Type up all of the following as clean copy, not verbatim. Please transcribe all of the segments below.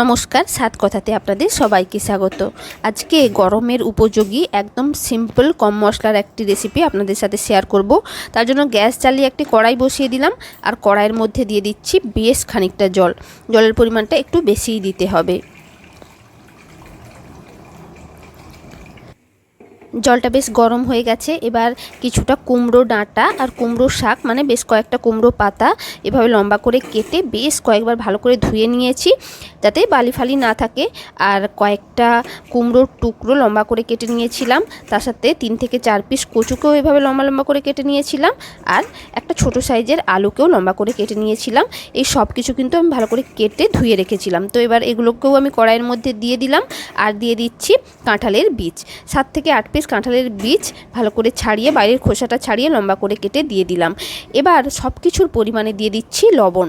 নমস্কার, সাত কথাতে আপনাদের সবাইকে স্বাগত। আজকে গরমের উপযোগী একদম সিম্পল কম মশলার একটি রেসিপি আপনাদের সাথে শেয়ার করব। তার জন্য গ্যাস জ্বালিয়ে একটি কড়াই বসিয়ে দিলাম, আর কড়াইয়ের মধ্যে দিয়ে দিচ্ছি বেশ খানিকটা জল। জলের পরিমাণটা একটু বেশিই দিতে হবে। জলটা বেশ গরম হয়ে গেছে। এবার কিছুটা কুমড়ো ডাঁটা আর কুমড়ো শাক, মানে বেশ কয়েকটা কুমড়ো পাতা এভাবে লম্বা করে কেটে বেশ কয়েকবার ভালো করে ধুয়ে নিয়েছি, যাতে বালি ফালি না থাকে। আর কয়েকটা কুমড়োর টুকরো লম্বা করে কেটে নিয়েছিলাম, তার সাথে 3 থেকে 4 পিস কচুকেও এভাবে লম্বা লম্বা করে কেটে নিয়েছিলাম, আর একটা ছোট সাইজের আলুকেও লম্বা করে কেটে নিয়েছিলাম। এই সব কিছু কিন্তু আমি ভালো করে কেটে ধুয়ে রেখেছিলাম। তো এবার এগুলোকেও আমি কড়াইয়ের মধ্যে দিয়ে দিলাম, আর দিয়ে দিচ্ছি কাঁঠালের বীজ। 7 থেকে 8 পিস কাঁঠালের বীজ ভালো করে ছাড়িয়ে, বাইরের খোসাটা ছাড়িয়ে লম্বা করে কেটে দিয়ে দিলাম। এবার সব কিছুর পরিমাণে দিয়ে দিচ্ছি লবণ।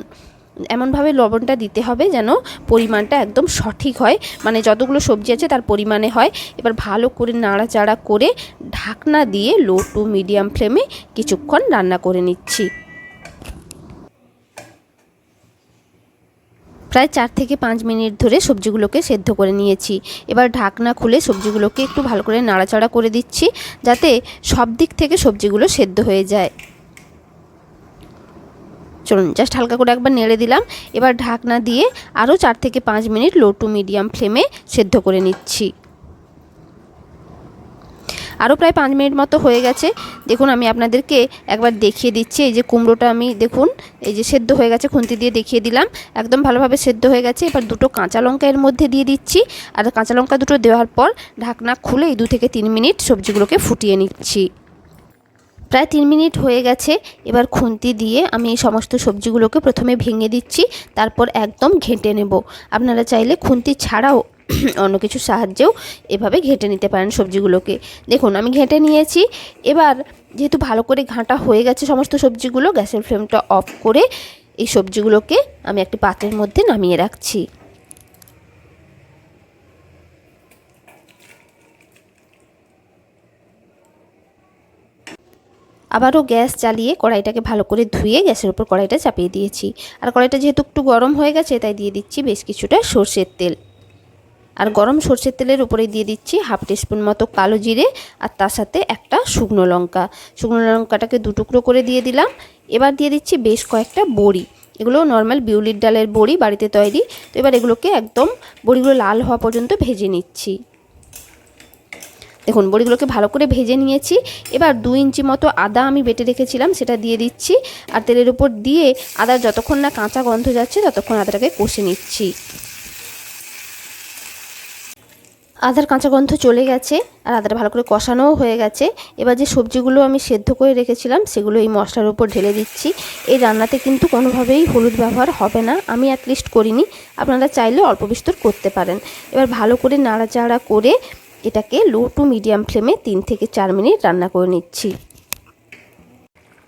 এমনভাবে লবণটা দিতে হবে যেন পরিমাণটা একদম সঠিক হয়, মানে যতগুলো সবজি আছে তার পরিমাণে হয়। এবার ভালো করে নাড়াচাড়া করে ঢাকনা দিয়ে লো টু মিডিয়াম ফ্লেমে কিছুক্ষণ রান্না করে নিচ্ছি। প্রায় 4 থেকে 5 মিনিট ধরে সবজিগুলোকে সেদ্ধ করে নিয়েছি। এবার ঢাকনা খুলে সবজিগুলোকে একটু ভালো করে নাড়াচাড়া করে দিচ্ছি, যাতে সব দিক থেকে সবজিগুলো সেদ্ধ হয়ে যায়। চলুন, জাস্ট হালকা করে একবার নেড়ে দিলাম। এবার ঢাকনা দিয়ে আরও 4 থেকে 5 মিনিট লো টু মিডিয়াম ফ্লেমে সেদ্ধ করে নিচ্ছি। আরও প্রায় 5 মিনিট মতো হয়ে গেছে। দেখুন, আমি আপনাদেরকে একবার দেখিয়ে দিচ্ছি। এই যে কুমড়োটা আমি দেখুন এই যে সেদ্ধ হয়ে গেছে, খুন্তি দিয়ে দেখিয়ে দিলাম, একদম ভালোভাবে সেদ্ধ হয়ে গেছে। এবার 2টো কাঁচা লঙ্কা এর মধ্যে দিয়ে দিচ্ছি, আর কাঁচা লঙ্কা দুটো দেওয়ার পর ঢাকনা খুলে এই 2 থেকে 3 মিনিট সবজিগুলোকে ফুটিয়ে নিচ্ছি। প্রায় 3 মিনিট হয়ে গেছে। এবার খুন্তি দিয়ে আমি এই সমস্ত সবজিগুলোকে প্রথমে ভেঙে দিচ্ছি, তারপর একদম ঘেঁটে নেব। আপনারা চাইলে খুন্তি ছাড়াও অন্য কিছু সাহায্যেও এভাবে ঘেঁটে নিতে পারেন সবজিগুলোকে। দেখুন, আমি ঘেঁটে নিয়েছি। এবার যেহেতু ভালো করে ঘাঁটা হয়ে গেছে সমস্ত সবজিগুলো, গ্যাসের ফ্লেমটা অফ করে এই সবজিগুলোকে আমি একটি পাত্রের মধ্যে নামিয়ে রাখছি। আবারও গ্যাস জ্বালিয়ে কড়াইটাকে ভালো করে ধুয়ে গ্যাসের উপর কড়াইটা চাপিয়ে দিয়েছি। আর কড়াইটা যেহেতু একটু গরম হয়ে গেছে, তাই দিয়ে দিচ্ছি বেশ কিছুটা সর্ষের তেল। আর গরম সর্ষের তেলের উপরে দিয়ে দিচ্ছি 1/2 টিস্পুন মতো কালো জিরে, আর তার সাথে একটা শুকনো লঙ্কা। শুকনো লঙ্কাটাকে 2 টুকরো করে দিয়ে দিলাম। এবার দিয়ে দিচ্ছি বেশ কয়েকটা বড়ি। এগুলো নর্মাল বিউলির ডালের বড়ি, বাড়িতে তৈরি। তো এবার এগুলোকে একদম বড়িগুলো লাল হওয়া পর্যন্ত ভেজে নিচ্ছি। দেখুন, বড়িগুলোকে ভালো করে ভেজে নিয়েছি। এবার 2 ইঞ্চি মতো আদা আমি বেটে রেখেছিলাম, সেটা দিয়ে দিচ্ছি। আর তেলের উপর দিয়ে আদার যতক্ষণ না কাঁচা গন্ধ যাচ্ছে ততক্ষণ আদাটাকে কষে নিচ্ছি। আদার কাঁচা গন্ধ চলে গেছে, আর আদাটা ভালো করে কষানোও হয়ে গেছে। এবার যে সবজিগুলো আমি সেদ্ধ করে রেখেছিলাম সেগুলো এই মশলার উপর ঢেলে দিচ্ছি। এই রান্নাতে কিন্তু কোনোভাবেই হলুদ ব্যবহার হবে না, আমি অ্যাটলিস্ট করিনি, আপনারা চাইলে অল্প বিস্তর করতে পারেন। এবার ভালো করে নাড়াচাড়া করে এটাকে লো টু মিডিয়াম ফ্লেমে 3 থেকে 4 মিনিট রান্না করে নিচ্ছি।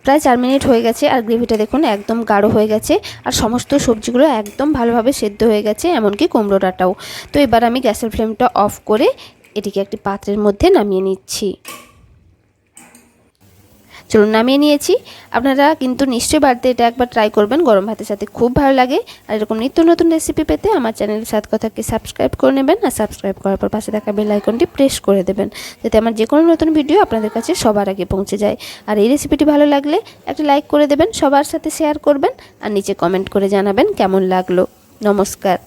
প্রায় 4 মিনিট হয়ে গেছে, আর গ্রেভিটা দেখুন একদম গাঢ় হয়ে গেছে, আর সমস্ত সবজিগুলো একদম ভালোভাবে সেদ্ধ হয়ে গেছে, এমনকি কুমড়ো ডাঁটাও। তো এবার আমি গ্যাসের ফ্লেমটা অফ করে এটিকে একটি পাত্রের মধ্যে নামিয়ে নিচ্ছি। চলুন, নামিয়ে নিয়েছি। আপনারা কিন্তু নিশ্চয়ই বাড়িতে এটা একবার ট্রাই করবেন, গরম ভাতের সাথে খুব ভালো লাগে। আর এরকম নিত্য নতুন রেসিপি পেতে আমার চ্যানেলের সাথ কথাকে সাবস্ক্রাইব করে নেবেন, আর সাবস্ক্রাইব করার পর পাশে থাকা বেল আইকনটি প্রেস করে দেবেন, যাতে আমার যে কোনো নতুন ভিডিও আপনাদের কাছে সবার আগে পৌঁছে যায়। আর এই রেসিপিটি ভালো লাগলে একটা লাইক করে দেবেন, সবার সাথে শেয়ার করবেন, আর নিচে কমেন্ট করে জানাবেন কেমন লাগলো। নমস্কার।